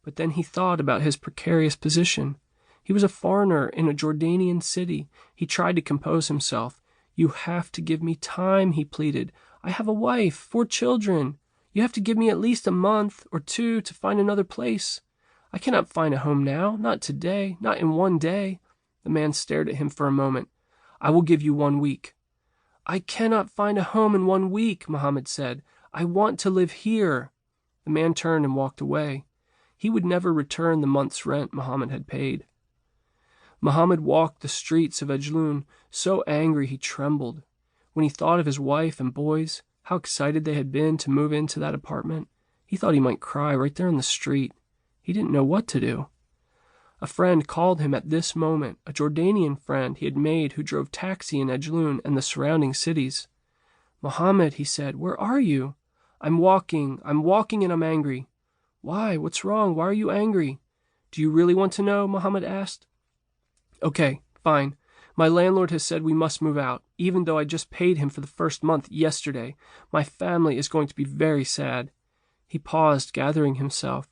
But then he thought about his precarious position. He was a foreigner in a Jordanian city. He tried to compose himself. "You have to give me time," he pleaded. "I have a wife, 4 children. You have to give me at least a month or 2 to find another place. I cannot find a home now, not today, not in one day." The man stared at him for a moment. "I will give you 1 week." "I cannot find a home in 1 week," Mohammad said. "I want to live here." The man turned and walked away. He would never return the month's rent Mohammad had paid. Mohammad walked the streets of Ajloun, so angry he trembled. When he thought of his wife and boys, how excited they had been to move into that apartment, he thought he might cry right there on the street. He didn't know what to do. A friend called him at this moment, a Jordanian friend he had made who drove taxi in Ajloun and the surrounding cities. "Mohammad," he said, "where are you?" I'm walking and I'm angry." "Why? What's wrong? Why are you angry?" "Do you really want to know?" Mohammad asked. "Okay, fine. My landlord has said we must move out, even though I just paid him for the first month yesterday. My family is going to be very sad." He paused, gathering himself.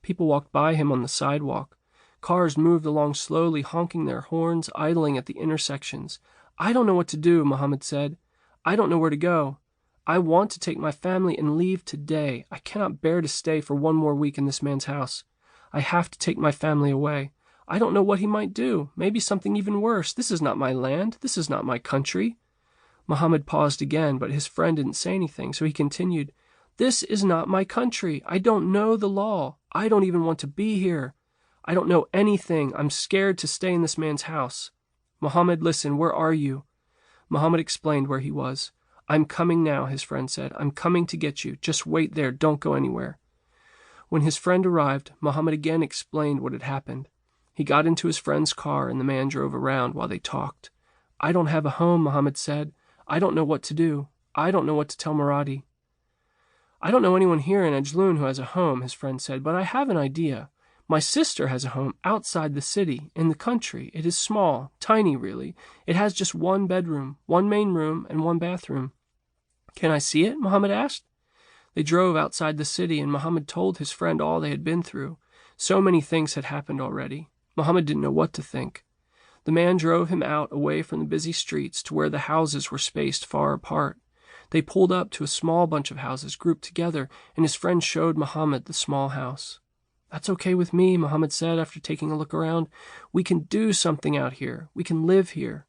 People walked by him on the sidewalk. Cars moved along slowly, honking their horns, idling at the intersections. "I don't know what to do," Mohammad said. "I don't know where to go. I want to take my family and leave today. I cannot bear to stay for 1 more week in this man's house. I have to take my family away. I don't know what he might do. Maybe something even worse. This is not my land. This is not my country." Mohammad paused again, but his friend didn't say anything, so he continued. "This is not my country. I don't know the law. I don't even want to be here. I don't know anything. I'm scared to stay in this man's house." "Mohammad, listen, where are you?" Mohammad explained where he was. "I'm coming now," his friend said. "I'm coming to get you. Just wait there. Don't go anywhere." When his friend arrived, Mohammad again explained what had happened. He got into his friend's car and the man drove around while they talked. "I don't have a home," Mohammad said. "I don't know what to do. I don't know what to tell Muradi." "I don't know anyone here in Ajloun who has a home," his friend said, "but I have an idea. My sister has a home outside the city, in the country. It is small, tiny really. It has just 1 bedroom, 1 main room, and 1 bathroom. "Can I see it?" Mohammad asked. They drove outside the city, and Mohammad told his friend all they had been through. So many things had happened already. Mohammad didn't know what to think. The man drove him out away from the busy streets to where the houses were spaced far apart. They pulled up to a small bunch of houses grouped together, and his friend showed Mohammad the small house. "That's okay with me," Mohammad said after taking a look around. "We can do something out here. We can live here."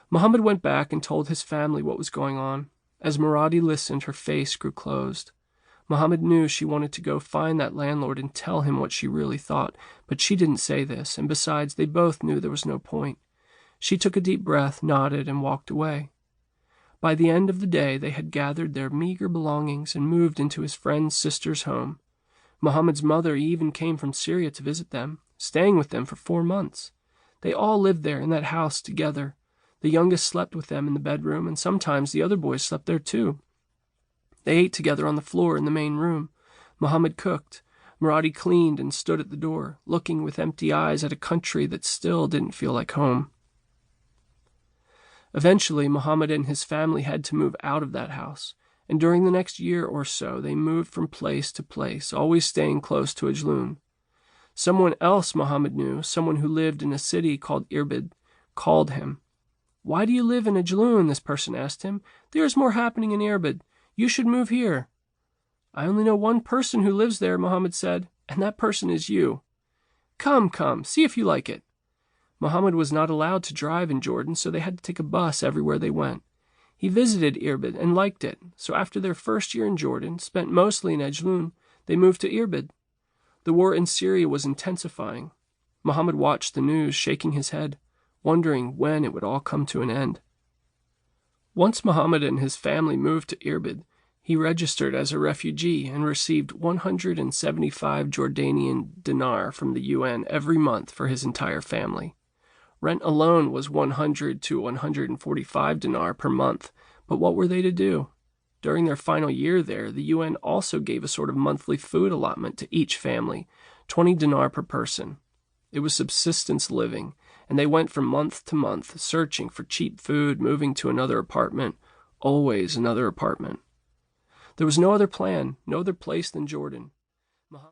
Mohammad went back and told his family what was going on. As Muradi listened, her face grew closed. Mohammad knew she wanted to go find that landlord and tell him what she really thought, but she didn't say this, and besides, they both knew there was no point. She took a deep breath, nodded, and walked away. By the end of the day, they had gathered their meager belongings and moved into his friend's sister's home. Mohammad's mother even came from Syria to visit them, staying with them for 4 months. They all lived there in that house together. The youngest slept with them in the bedroom, and sometimes the other boys slept there too. They ate together on the floor in the main room. Mohammad cooked. Muradi cleaned and stood at the door, looking with empty eyes at a country that still didn't feel like home. Eventually, Mohammad and his family had to move out of that house, and during the next year or so, they moved from place to place, always staying close to Ajloun. Someone else Mohammad knew, someone who lived in a city called Irbid, called him. "Why do you live in Ajloun?" this person asked him. "There is more happening in Irbid. You should move here." "I only know one person who lives there," Mohammad said, "and that person is you. Come, see if you like it." Mohammad was not allowed to drive in Jordan, so they had to take a bus everywhere they went. He visited Irbid and liked it, so after their first year in Jordan, spent mostly in Ajloun, they moved to Irbid. The war in Syria was intensifying. Mohammad watched the news, shaking his head, wondering when it would all come to an end. Once Mohammad and his family moved to Irbid, he registered as a refugee and received 175 Jordanian dinar from the UN every month for his entire family. Rent alone was 100 to 145 dinar per month, but what were they to do? During their final year there, the UN also gave a sort of monthly food allotment to each family, 20 dinar per person. It was subsistence living, and they went from month to month, searching for cheap food, moving to another apartment, always another apartment. There was no other plan, no other place than Jordan.